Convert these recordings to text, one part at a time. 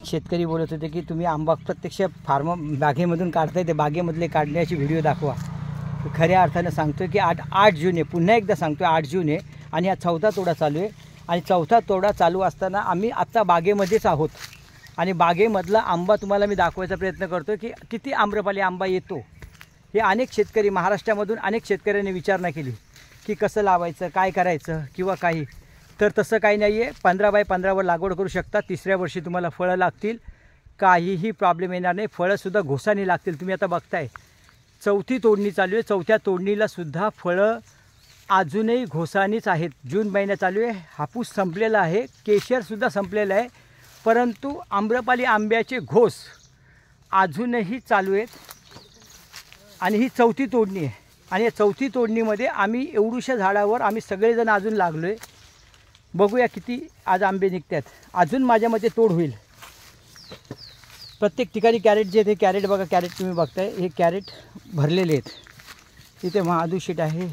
शेतकरी बोलत होते की तुम्ही आंबा प्रत्यक्ष बागेमधून काढताय, ते बागेमधले काढण्याची व्हिडिओ दाखवा. खऱ्या अर्थानं सांगतो की 8 जून आहे, पुन्हा एकदा सांगतो 8 जून आहे आणि हा 4था तोडा चालू आहे. आणि 4था तोडा चालू असताना आम्ही आत्ता बागेमध्येच आहोत आणि बागेमधला आंबा तुम्हाला मी दाखवायचा प्रयत्न करतो की किती आम्रपाली आंबा येतो. हे अनेक शेतकरी महाराष्ट्रामधून अनेक शेतकऱ्यांनी विचारणा केली की कसं लावायचं, काय करायचं किंवा काही. तर तसं काही नाही आहे. 15 बाय 15वर लागवड करू शकता. 3ऱ्या वर्षी तुम्हाला फळं लागतील, काहीही प्रॉब्लेम येणार नाही. फळंसुद्धा घोसानी लागतील. तुम्ही आता बघताय 4थी तोडणी चालू आहे. 4थ्या तोडणीलासुद्धा फळं अजूनही घोसानीच आहेत. जून महिना चालू आहे, हापूस संपलेला आहे, केशरसुद्धा संपलेलं आहे, परंतु आम्रपाली आंब्याचे घोस अजूनही चालू आहेत. आणि ही 4थी तोडणी आहे आणि या 4थी तोडणीमध्ये आम्ही एवढूशा झाडावर आम्ही सगळेजण अजून लागलो आहे. बघूया किती आज आंबे निघतात. अजून माझ्या मते तोड होईल. प्रत्येक ठिकाणी कॅरेट जे ते कॅरेट बघा, कॅरेट तुम्ही बघताय, हे कॅरेट भरलेले आहेत. इथे महादू शीट आहे.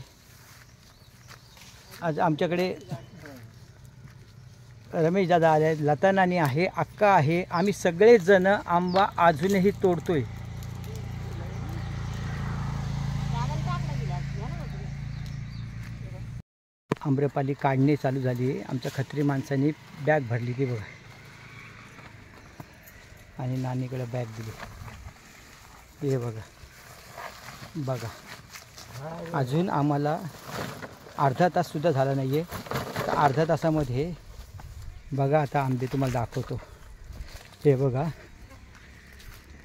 आज आमच्याकडे रमेश दादा आले आहेत, लता नानी आहे, अक्का आहे. आम्ही सगळेजण आंबा अजूनही तोडतोय. आम्रपाली काढणे चालू झाली आहे. आमच्या खत्री माणसांनी बॅग भरली ती बघा आणि नानीकडे बॅग दिली. हे बघा बघा, अजून आम्हाला अर्धा ताससुद्धा झाला नाही आहे. तर अर्ध्या तासामध्ये बघा आता आंबे तुम्हाला दाखवतो. हे बघा,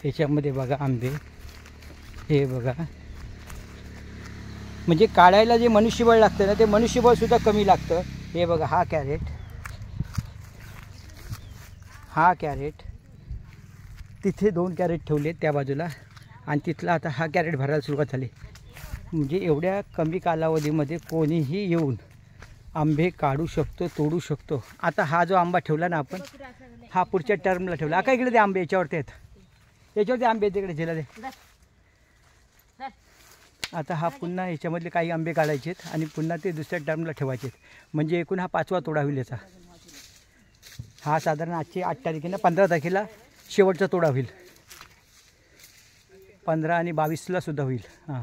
याच्यामध्ये बघा आंबे, हे बघा. म्हणजे काढायला जे मनुष्यबळ लागतं ना, ते मनुष्यबळसुद्धा कमी लागतं. हे बघा, हा कॅरेट तिथे 2 कॅरेट ठेवले त्या बाजूला आणि तिथला आता हा कॅरेट भरायला सुरुवात झाली. म्हणजे एवढ्या कमी कालावधीमध्ये कोणीही येऊन आंबे काढू शकतो, तोडू शकतो. आता हा जो आंबा ठेवला ना आपण, हा पुढच्या टर्मला ठेवला. का इकडे ते आंबे याच्यावरती आहेत, याच्यावरती आंबे आहेत, तिकडे झेला दे. आता हा पुन्हा याच्यामधले काही आंबे काढायचे आहेत आणि पुन्हा ते दुसऱ्या टर्मला ठेवायचे आहेत. म्हणजे एकूण हा 5वा तोडा होईल याचा. हा साधारण आजची 8 तारखेला 15 तारखेला शेवटचा तोडा होईल. 15 आणि 22ला सुद्धा होईल. हां,